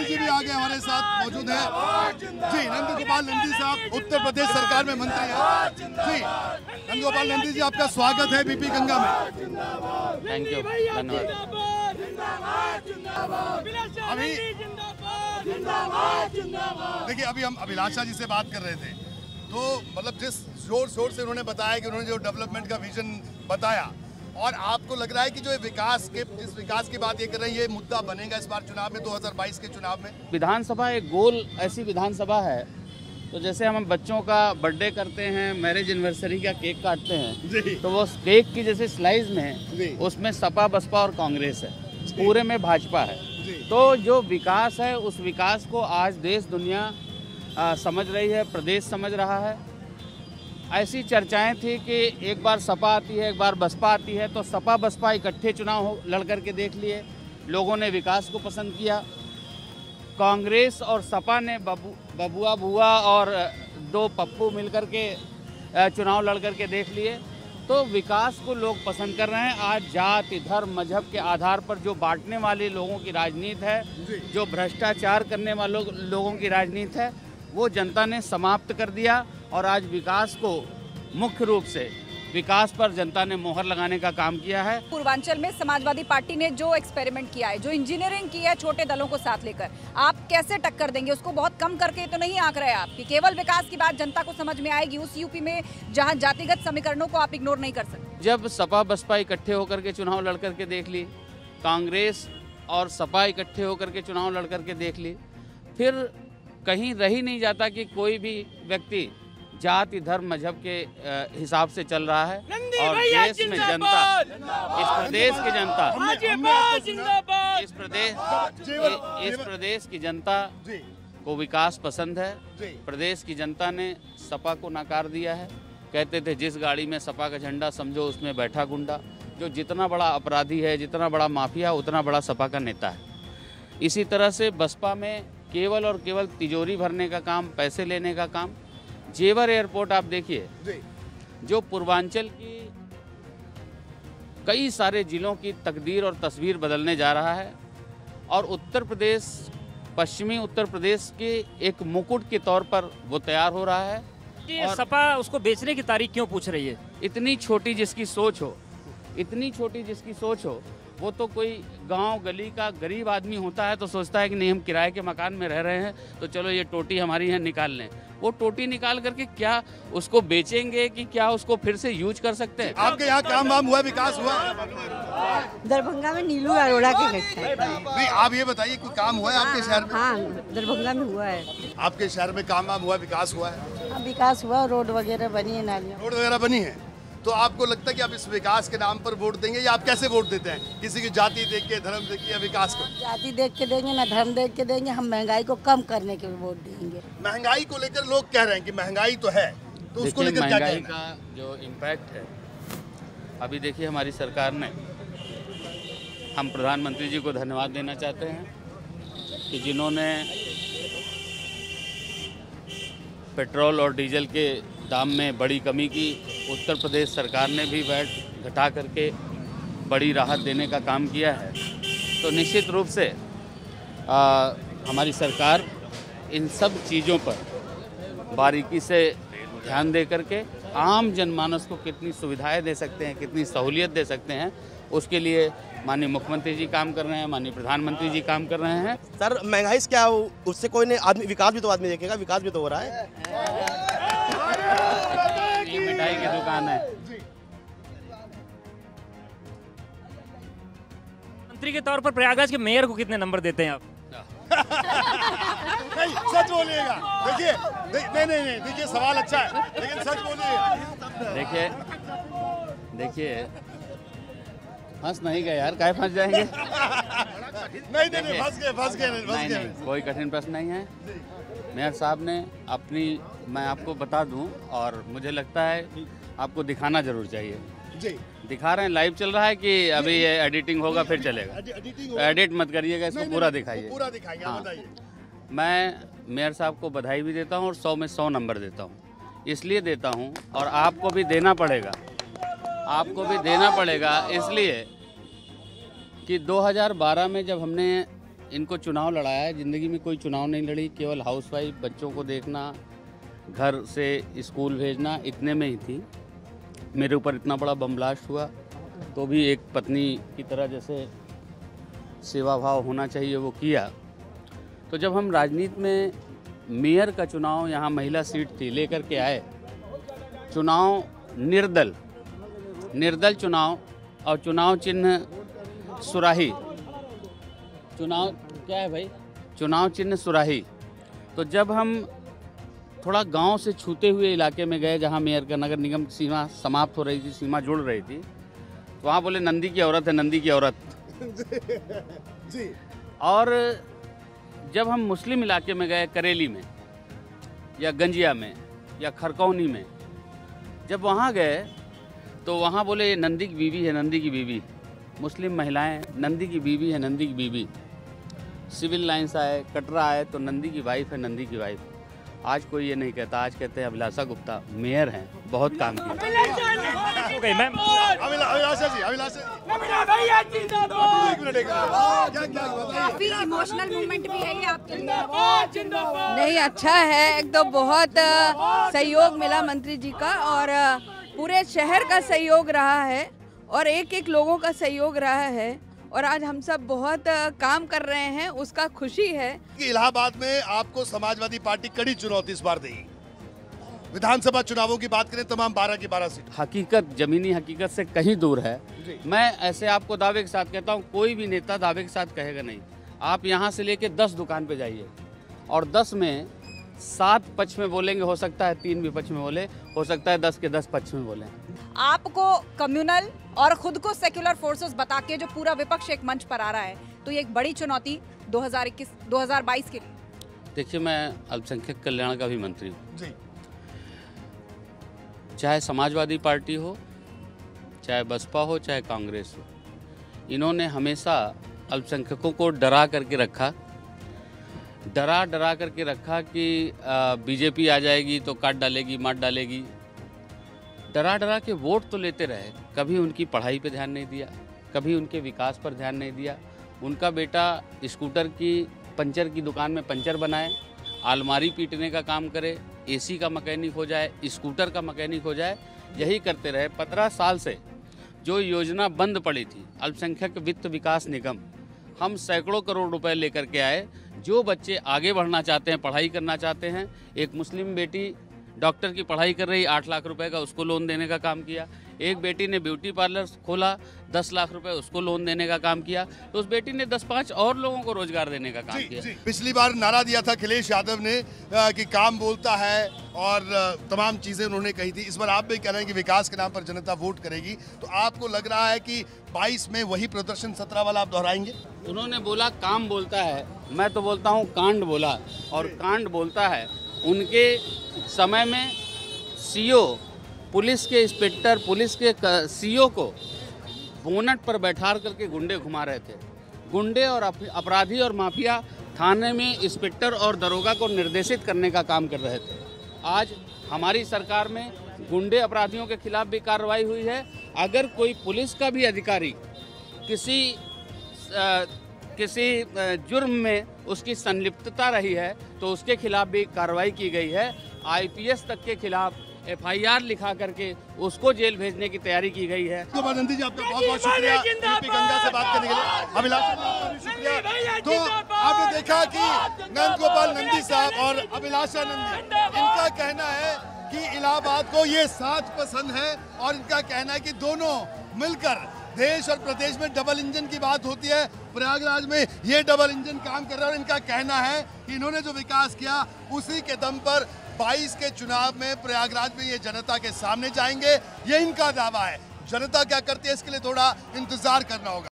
जी भी आगे हमारे साथ मौजूद है। जी, नंदगोपाल नंदी साहब उत्तर प्रदेश सरकार में मंत्री हैं। जी, नंदगोपाल नंदी जी, आपका स्वागत है बीपी गंगा में। थैंक यू, धन्यवाद। अभी देखिए, अभी हम अभिलाषा जी से बात कर रहे थे, तो मतलब जिस जोर शोर से उन्होंने बताया कि उन्होंने जो डेवलपमेंट का विजन बताया, और आपको लग रहा है कि जो जिस विकास की बात ये कर रहे हैं, ये मुद्दा बनेगा इस बार चुनाव में, 2022 के चुनाव में? विधानसभा एक गोल ऐसी विधानसभा है, तो जैसे हम बच्चों का बर्थडे करते हैं, मैरिज एनिवर्सरी का केक काटते हैं, तो वो केक की जैसे स्लाइस में उसमें सपा बसपा और कांग्रेस है, पूरे में भाजपा है। तो जो विकास है, उस विकास को आज देश दुनिया समझ रही है, प्रदेश समझ रहा है। ऐसी चर्चाएं थी कि एक बार सपा आती है, एक बार बसपा आती है, तो सपा बसपा इकट्ठे चुनाव लड़ करके देख लिए, लोगों ने विकास को पसंद किया। कांग्रेस और सपा ने बबुआ बुआ और दो पप्पू मिलकर के चुनाव लड़ करके देख लिए, तो विकास को लोग पसंद कर रहे हैं। आज जाति धर्म मजहब के आधार पर जो बांटने वाले लोगों की राजनीति है, जो भ्रष्टाचार करने वालों लोगों की राजनीति है, वो जनता ने समाप्त कर दिया, और आज विकास को मुख्य रूप से विकास पर जनता ने मोहर लगाने का काम किया है। पूर्वांचल में समाजवादी पार्टी ने जो एक्सपेरिमेंट किया है, जो इंजीनियरिंग की है छोटे दलों को साथ लेकर, आप कैसे टक्कर देंगे? उसको बहुत कम करके तो नहीं आंक रहे आप कि केवल विकास की बात जनता को समझ में आएगी उस यूपी में जहां जातिगत समीकरणों को आप इग्नोर नहीं कर सकते? जब सपा बसपा इकट्ठे होकर के चुनाव लड़ करके देख ली, कांग्रेस और सपा इकट्ठे होकर के चुनाव लड़ करके देख ली, फिर कहीं रह ही नहीं जाता कि कोई भी व्यक्ति जाति धर्म मजहब के हिसाब से चल रहा है। और देश में जनता, इस प्रदेश की जनता, इस प्रदेश की जनता को विकास पसंद है। प्रदेश की जनता ने सपा को नकार दिया है। कहते थे जिस गाड़ी में सपा का झंडा समझो उसमें बैठा गुंडा। जो जितना बड़ा अपराधी है, जितना बड़ा माफिया, उतना बड़ा सपा का नेता है। इसी तरह से बसपा में केवल और केवल तिजोरी भरने का काम, पैसे लेने का काम। जेवर एयरपोर्ट आप देखिए, जो पूर्वांचल की कई सारे जिलों की तकदीर और तस्वीर बदलने जा रहा है, और उत्तर प्रदेश, पश्चिमी उत्तर प्रदेश के एक मुकुट के तौर पर वो तैयार हो रहा है। और सपा उसको बेचने की तारीख क्यों पूछ रही है? इतनी छोटी जिसकी सोच हो, इतनी छोटी जिसकी सोच हो, वो तो कोई गांव गली का गरीब आदमी होता है तो सोचता है कि नहीं, हम किराए के मकान में रह रहे हैं तो चलो ये टोटी हमारी है, निकाल लें। वो टोटी निकाल करके क्या उसको बेचेंगे कि क्या उसको फिर से यूज कर सकते हैं? आपके यहाँ काम वाम हुआ, विकास हुआ? दरभंगा में नीलू अरोड़ा के घर है। नहीं, आप ये बताइए, कोई काम हुआ है आपके शहर में? हाँ, दरभंगा में हुआ है। आपके शहर में काम वाम हुआ, विकास हुआ है? हाँ, विकास हुआ, रोड वगैरह बनी है, नालियाँ, रोड वगैरह बनी है। तो आपको लगता है कि आप इस विकास के नाम पर वोट देंगे, या आप कैसे वोट देते हैं? किसी की जाति देख के, धर्म देख के, या विकास को? जाति देख के देंगे ना धर्म देख के देंगे। हम महंगाई को कम करने के लिए वोट देंगे। महंगाई को लेकर लोग कह रहे हैं कि महंगाई तो है, तो उसको लेकर क्या महंगाई का जो इम्पैक्ट है, अभी देखिए हमारी सरकार ने, हम प्रधानमंत्री जी को धन्यवाद देना चाहते हैं कि जिन्होंने पेट्रोल और डीजल के दाम में बड़ी कमी की। उत्तर प्रदेश सरकार ने भी वैट घटा करके बड़ी राहत देने का काम किया है। तो निश्चित रूप से हमारी सरकार इन सब चीज़ों पर बारीकी से ध्यान दे करके आम जनमानस को कितनी सुविधाएं दे सकते हैं, कितनी सहूलियत दे सकते हैं, उसके लिए माननीय मुख्यमंत्री जी काम कर रहे हैं, माननीय प्रधानमंत्री जी काम कर रहे हैं। सर, महंगाई से क्या उससे कोई नहीं, आदमी विकास भी तो आदमी देखेगा, विकास भी तो हो रहा है। ये मिठाई की दुकान है। मंत्री के तौर पर प्रयागराज के मेयर को कितने नंबर देते हैं आप? नहीं, सच बोलिएगा। देखिए, नहीं, देखिए सवाल अच्छा है, लेकिन सच बोलिएगा। देखिए फंस नहीं गए यार, काहे फंस जाएंगे? नहीं, फंस गए। कोई कठिन प्रश्न नहीं है। मेयर साहब ने अपनी, मैं आपको बता दूं, और मुझे लगता है आपको दिखाना जरूर चाहिए जी। दिखा रहे हैं, लाइव चल रहा है कि अभी ये एडिटिंग होगा फिर चलेगा? तो एडिट मत करिएगा, इसको पूरा दिखाइए। पूरा दिखाएंगे, आप बताइए। मैं मेयर साहब को बधाई भी देता हूँ और 100 में 100 नंबर देता हूँ। इसलिए देता हूँ, और आपको भी देना पड़ेगा, आपको भी देना पड़ेगा, इसलिए कि 2012 में जब हमने इनको चुनाव लड़ाया है। ज़िंदगी में कोई चुनाव नहीं लड़ी, केवल हाउसवाइफ, बच्चों को देखना, घर से स्कूल भेजना, इतने में ही थी। मेरे ऊपर इतना बड़ा बम ब्लास्ट हुआ तो भी एक पत्नी की तरह जैसे सेवा भाव होना चाहिए वो किया। तो जब हम राजनीति में मेयर का चुनाव, यहाँ महिला सीट थी, लेकर के आए, चुनाव निर्दल चुनाव, और चुनाव चिन्ह सुराही, चुनाव क्या है भाई, चुनाव चिन्ह सुराही। तो जब हम थोड़ा गांव से छूते हुए इलाके में गए जहां मेयर का नगर निगम की सीमा समाप्त हो रही थी, सीमा जुड़ रही थी, तो वहाँ बोले नंदी की औरत है, नंदी की औरत जी। और जब हम मुस्लिम इलाके में गए, करेली में या गंजिया में या खरकौनी में, जब वहाँ गए तो वहाँ बोले ये नंदी की बीवी है, नंदी की बीवी। मुस्लिम महिलाएं नंदी की बीवी है, नंदी की बीवी। सिविल लाइन्स आए, कटरा आए तो नंदी की वाइफ है, नंदी की वाइफ। आज कोई ये नहीं कहता, आज कहते हैं अभिलाषा गुप्ता मेयर हैं, बहुत काम किया। ओके मैम, अभिलाषा जी, काफी इमोशनल मूवमेंट भी है ये आपके लिए। नहीं, अच्छा है, एक तो बहुत सहयोग मिला मंत्री जी का, और पूरे शहर का सहयोग रहा है और एक एक लोगों का सहयोग रहा है, और आज हम सब बहुत काम कर रहे हैं, उसका खुशी है। कि इलाहाबाद में आपको समाजवादी पार्टी कड़ी चुनौती इस बार देगी। विधानसभा चुनावों की बात करें, तमाम 12 की 12 सीट हकीकत, जमीनी हकीकत से कहीं दूर है। मैं ऐसे आपको दावे के साथ कहता हूँ, कोई भी नेता दावे के साथ कहेगा नहीं। आप यहाँ से लेके 10 दुकान पे जाइए और 10 में 7 पक्ष में बोलेंगे, हो सकता है 3 विपक्ष में बोले, हो सकता है 10 के 10 पक्ष में बोले। आपको कम्युनल और खुद को सेक्युलर फोर्सेस बता के जो पूरा विपक्ष एक मंच पर आ रहा है, तो ये एक बड़ी चुनौती 2021-2022 के लिए। देखिए, मैं अल्पसंख्यक कल्याण का भी मंत्री हूँ जी। चाहे समाजवादी पार्टी हो, चाहे बसपा हो, चाहे कांग्रेस हो, इन्होंने हमेशा अल्पसंख्यकों को डरा करके रखा, डरा करके रखा कि बीजेपी आ जाएगी तो काट डालेगी, मार डालेगी। डरा के वोट तो लेते रहे, कभी उनकी पढ़ाई पे ध्यान नहीं दिया, कभी उनके विकास पर ध्यान नहीं दिया। उनका बेटा स्कूटर की पंचर की दुकान में पंचर बनाए, अलमारी पीटने का काम करे, एसी का मैकेनिक हो जाए, स्कूटर का मैकेनिक हो जाए, यही करते रहे। 15 साल से जो योजना बंद पड़ी थी, अल्पसंख्यक वित्त विकास निगम, हम सैकड़ों करोड़ रुपए लेकर के आए। जो बच्चे आगे बढ़ना चाहते हैं, पढ़ाई करना चाहते हैं, एक मुस्लिम बेटी डॉक्टर की पढ़ाई कर रही, 8 लाख रुपए का उसको लोन देने का काम किया। एक बेटी ने ब्यूटी पार्लर खोला, 10 लाख रुपए उसको लोन देने का काम किया। तो उस बेटी ने 10-5 और लोगों को रोजगार देने का काम किया। पिछली बार नारा दिया था अखिलेश यादव ने कि काम बोलता है, और तमाम चीजें उन्होंने कही थी। इस बार आप भी कह रहे हैं कि विकास के नाम पर जनता वोट करेगी, तो आपको लग रहा है कि 22 में वही प्रदर्शन 17 वाला आप दोहराएंगे? उन्होंने बोला काम बोलता है, मैं तो बोलता हूँ कांड बोला, और कांड बोलता है। उनके समय में सीओ, पुलिस के इंस्पेक्टर, पुलिस के सीओ को बोनट पर बैठा करके गुंडे घुमा रहे थे। गुंडे और अपराधी और माफिया थाने में इंस्पेक्टर और दरोगा को निर्देशित करने का काम कर रहे थे। आज हमारी सरकार में गुंडे अपराधियों के खिलाफ भी कार्रवाई हुई है। अगर कोई पुलिस का भी अधिकारी किसी जुर्म में उसकी संलिप्तता रही है तो उसके खिलाफ भी कार्रवाई की गई है। आईपीएस तक के खिलाफ FIR लिखा करके उसको जेल भेजने की तैयारी की गई है। नंदी जी, आपका बहुत बहुत शुक्रिया यूपी गंगा से बात करने के लिए। अभिलाषा जी, आपका भी शुक्रिया। तो आपने देखा कि नंद गोपाल नंदी साहब और अभिलाषा नंदी, इनका कहना है कि इलाहाबाद को ये साथ पसंद है, और इनका कहना है कि दोनों मिलकर देश और प्रदेश में डबल इंजन की बात होती है। प्रयागराज में ये डबल इंजन काम कर रहा है, और इनका कहना है कि इन्होंने जो विकास किया उसी के दम पर 22 के चुनाव में प्रयागराज में ये जनता के सामने जाएंगे। ये इनका दावा है। जनता क्या करती है इसके लिए थोड़ा इंतजार करना होगा।